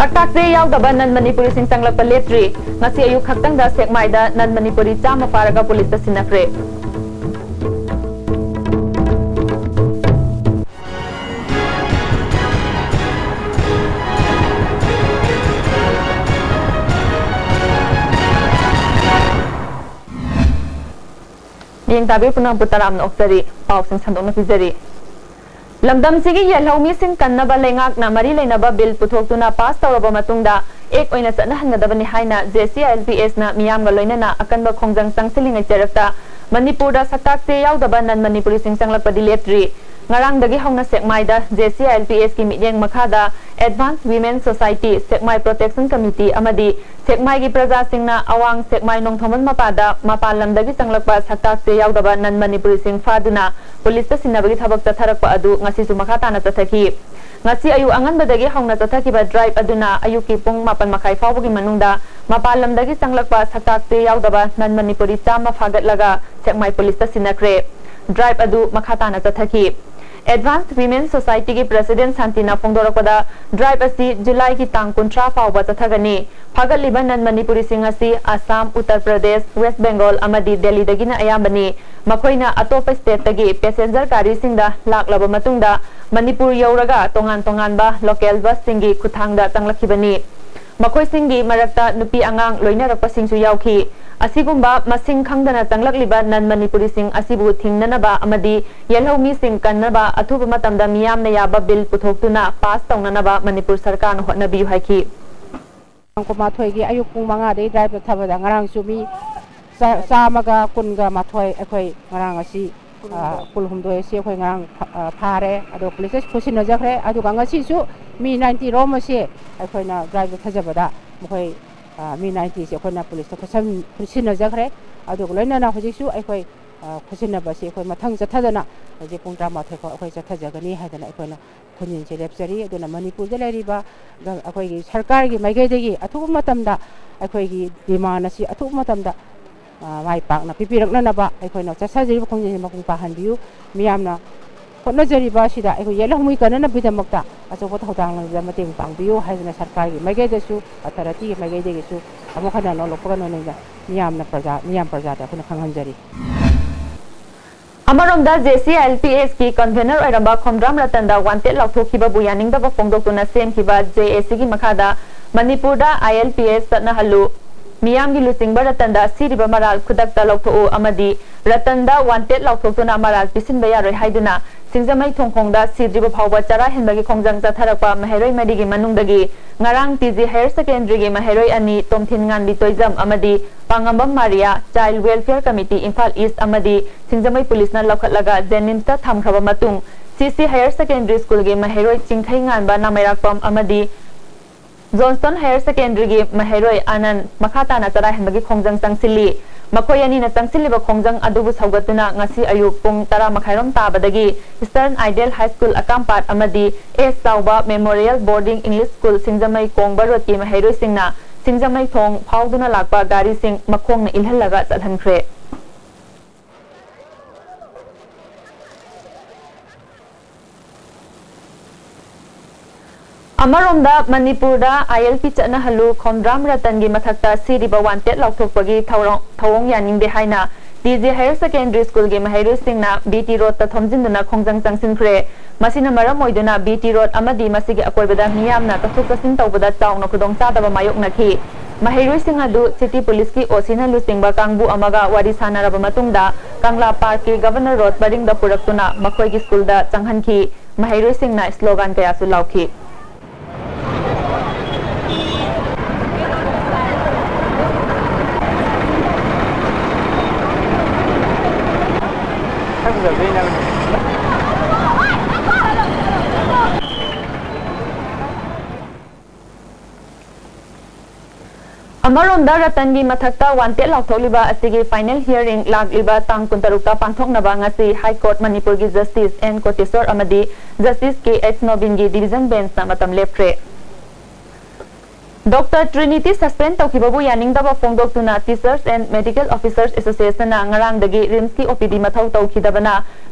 Saktakse yaudaba nan Manipuri sing sanglakpa leptri ngasi ayuk khaktangda sekmaida nan Manipuri chama paraga police sinakre. Yang tabi punang putaram na oksari pau sing sandong na pizari. Lamdam sigi yelhaw mi sing kannaba lengak na mari lainaba bill puthoktu na pass tawraba matungda ek oina satnahangadaba ni haina JCLPS na miyam ga loinana akanba khongjang sangsiling cherakta Manipurda saktakse yaudaba nan Manipuri sing sanglakpa diletri ngarang dagi hauna sekmaida JCLPS ki midyeng makhada Advanced Women Society Sekmai Protection Committee amadi Sekmai gi praja singna awang Sekmai nongthoman mapada mapalam dagi sanglakpa saktakse yaudaba nan Manipuri sing faduna police ta sinabagi thabak tatharakpa adu ngasi su makha tana tathaki ngasi ayu angan badagi hauna tathaki ba drive aduna ayuki pung mapan makai fawgi manungda mapalam dagi sanglakpa saktakse yaudaba nan Manipuri chama phagat laga Sekmai police ta sinakre drive adu makha tana tathaki Advanced Women Society ki President Santina Fongdorakpada drive asi July ki tang kuntra fawba chathagani phagat libanan Manipuri sing asi Assam Uttar Pradesh West Bengal amadi Delhi dagina ayambani makoina atopa state tagi passenger gari singda laklaba matungda Manipur yauraga tongan ba local bus singi khuthangda tanglakibani makoi singi marakta nupi angang loinarakpa singsu yauki asigumba masing khangdana tanglakliba nan Manipuri sing asibu thingnanaba amadi yelhaw mi sing kannaba athuba matamda miyamna yaba bill puthoktuna pass tawnanaba Manipur sarkar na hotnabiyu haiki angko mathoi gi ayuk pung manga dei drive thabada ngarang sumi samaga kunga mathoi akhoi ngarang asi kulhum doi si akhoi ngarang phare ado police khosin na jakre ado ganga si su mi 90 rom se akhoi na drive thajabada mkhoi mi 90 se akhoi na police khosin na jakre ado loina na hoji su akhoi khosin na ba si akhoi mathang chathadana je pung tra mathoi ko akhoi chathajagani haidana akhoi na खुनिन से लेप्सरी अदुना मणिपुर दे लेरिबा अखोई सरकार की माइगैदेगी अथुब मतमदा अखोई demand असि अथुब मतमदा माइ पाकना पिपिरकननबा अखोइना चसाजरिबा खोंजे मकुं पाहनबियु मियामना होनजरिबा सिदा अखोई येलहुमि कनना बिदमक्ता अचोबो थौदांग मतें पांगबियु हाइजना सरकार की माइगैदेसु अथॉरिटी की माइगैदेगिसु अमखना नो लोपगनो नैदा मियाम प्रजा दा खुना खंगहनजरी Amaromda JCLPS ki convener oiramba khomdram ratanda wanted lauthokiba buyaningda ba fongdoktuna semkiba JAC ki makhada Manipurda ILPS satna halu miyam gi lusingba ratanda siriba maral khudakta lautho amadi ratanda wanted lauthokuna maral pisinba yaroi haiduna singjamai thongkhongda sidriba phawba chara henbagi khongjang chatharakpa maheroi medigi manungdagi ngarang TG Higher Secondary gi maheroi ani tomthin nganbi toijam amadi Pangambam Maria Child Welfare Committee Imphal East amadi singjamai police na lokhatlaga Jennings ta thamkhraba matung CC Higher Secondary School gi maheroi chingkhai nganba namairakpam amadi Johnston Higher Secondary gi maheroi Anand makhata na chara henbagi khongjang sangsili makoyani na sangsiliba khongjang adubu saugatuna ngasi ayuk pung 10 makhairom tabadagi Eastern Ideal High School akampat amadi S Sauba Memorial Boarding English School singjamai kongbarot ki maheroi singna singjamai thong phauduna lakpa gari sing makhong na ilhallaga chathankhre Amaromda Manipurda ILP chana halu khomdram ratan gi mathakta siriba wanted lauthokpagi thawong yaningde haina TG Higher Secondary School gi maheroi singna BT Road ta thomjinduna khongjang changsinkhre masina maram oiduna BT Road amadi masigi akoibada miyamna tathuk tasin tawbada chawna khudong chadaba mayoknakhi maheroi singadu City Police ki osina lusingba kangbu amaga wari sanaraba matungda Kangla Park ki Governor Road baring da puraktuna makhoi gi school da changhanki maheroi singna slogan kaya su lauki Amaromda ratangi mathakta wanted lautholiba asigi final hearing lagliba tang kuntarukta pangthoknaba ngasi High Court Manipur gi Justice N Koteswar amadi Justice KH Nobin gi Division Bench na matam lepre Dr. Trinity suspend tawkibabu yaningdaba fongdoktuna Teachers and Medical Officers Association na ngarang dagi RIMS ki OPD mathau tawkidabana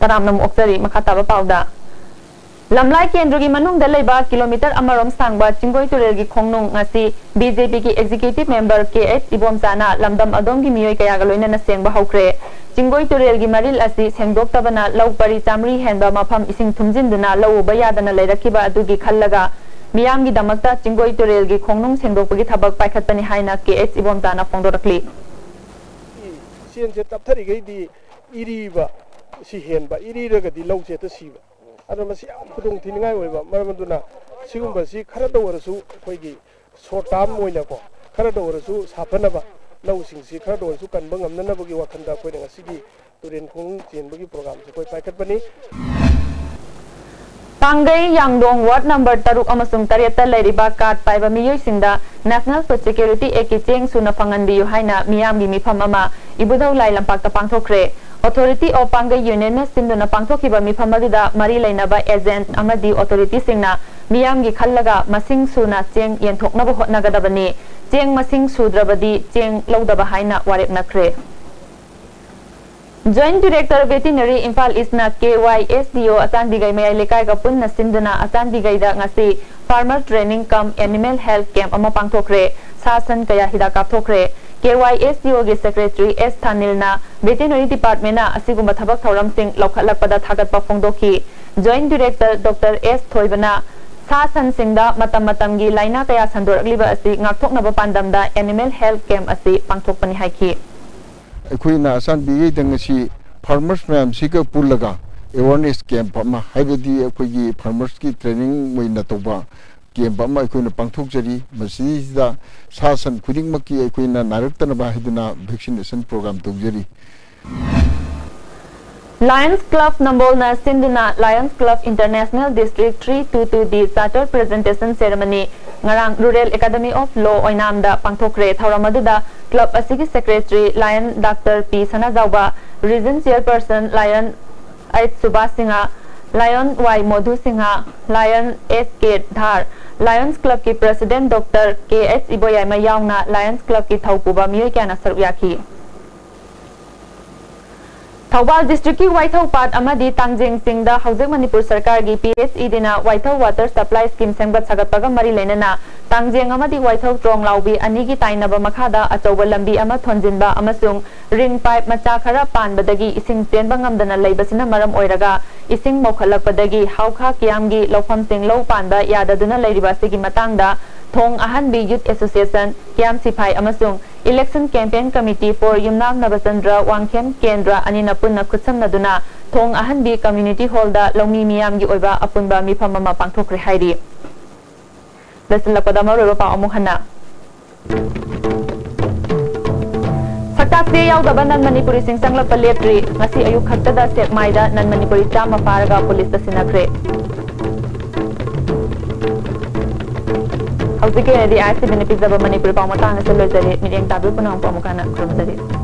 Taram nam oksari makataba pauda. Lamlai Kendrugi Manung Deleba kilometer Amarom Sangba Chingoi Turelgi Kongnung ngasi BJP ki executive member KH Ibomsana Lamdam Adongi Miyoi Kayagaloina na Sengba Haukre Chingoi Turelgi Maril asi Sengdok Tabana Law Pari Tamri Henba Mafam Ising Tumjinduna Law Bayadana Lerakiba Adugi Khallaga Miyamgi Damakta Chingoi Turelgi Kongnung Sengdokpagi Thabak Paikhatpani haina KH Ibomsana Fongdorakli Sien se tapthari gai di iriba si henba iriraga di law se ta siba ada masi khudung thiningai oiba maramduna sigumba si khara da warasu khoigi short term oina ko khara da warasu saphanaba law sing si khara da warasu kanba ngamnana bagi wakhanda khoi nga sigi turen khong chen bagi program se koi paikat bani Pangai Yangdong Ward number Taruk amasung Tariata Leriba Card Paiba Miyoi Singda National Food Security Ekiteng Suna Panganbi Yuhaina Miyamgi Mifam Ama Ibudau Lai Lampak Pangthokre Authority of Pangai Union Sinduna Pangthokiba Mifamadida Mari Lainaba Agent Amadi Authority Singna Miyamgi Khallaga Masing Suna Cheng Yenthoknaba Hotnagadabani Cheng Masing Sudrabadi Cheng Lodaba Haina Warep Nakre Joint Director Veterinary Imphal Eastna KYSDO Atandigai Mayai Lekai ka punna sinduna Atandigai da ngasi Farmer Training Cum Animal Health Camp ama pangthokre sasan kaya hida kapthokre KYSDO ge Secretary S Thanilna Veterinary Department na asigumba thabak thoram sing lokhatlakpada thagatpa phongdokhi Joint Director Dr. S Thoibana sasan singda matam gi laina kaya sandorakliba asi ngakthoknaba pandamda Animal Health Camp asi pangthokpani haiki Equina San Bi Dangasi Farmers Mam Sika Pulaga awareness camp ama haibadi equigi farmers ki training moina toba camp ama equina pangthok jari masida sasan khuding maki equina naraktan ba hiduna vaccination program togjari Lions Club Nambolna Sinduna Lions Club International District 322D Charter Presentation Ceremony Ngarang Rural Academy of Law Oinamda Pangthokre Thauramada Club Asigi Secretary Lion Dr. P Sanazauba Region Chairperson Lion Ait Subasingha Lion Y Modhu Singha Lion S K Dhar Lions Club ki President Dr. K H Iboyama Yauna Lions Club ki Thaupuba Miyoi Kyana Saruyaki Thawbal District ki Waithau Pat amadi Tangjeng Singda Haujek Manipur Sarkar gi PSE dina Waithau Water Supply Scheme sengbat sagatpaga mari lenana Tangjeng amadi Waithau Trong Laubi anigi tainaba makhada achauba lambi ama thonjinba amasung ring pipe macha khara panbadagi ising chenba ngamdana leibasina maram oiraga ising mokhalakpadagi haukha kiamgi lofam sing low panba yadaduna leiriba sigi matangda Thong Ahanbi Youth Association Kiam Sipai amasung Election Campaign Committee for Yumnam Nabasandra Wangkhem Kendra Anina Punna Kutsamnaduna Thong Ahanbi Community Hall da Lomi Miyam gi oiba apunba mifamama pangthokre hairi Lasilakpada maroba pa amuhana Saktakse yaudaba nan Manipuri sing sanglakpa lepri ngasi ayuk khaktada sekmaida nan Manipuri chama paraga police da sinakre How's the ISTV Manipuri Pamatanga Salazari, Median Tabu Punam Pamakana, Krumzari.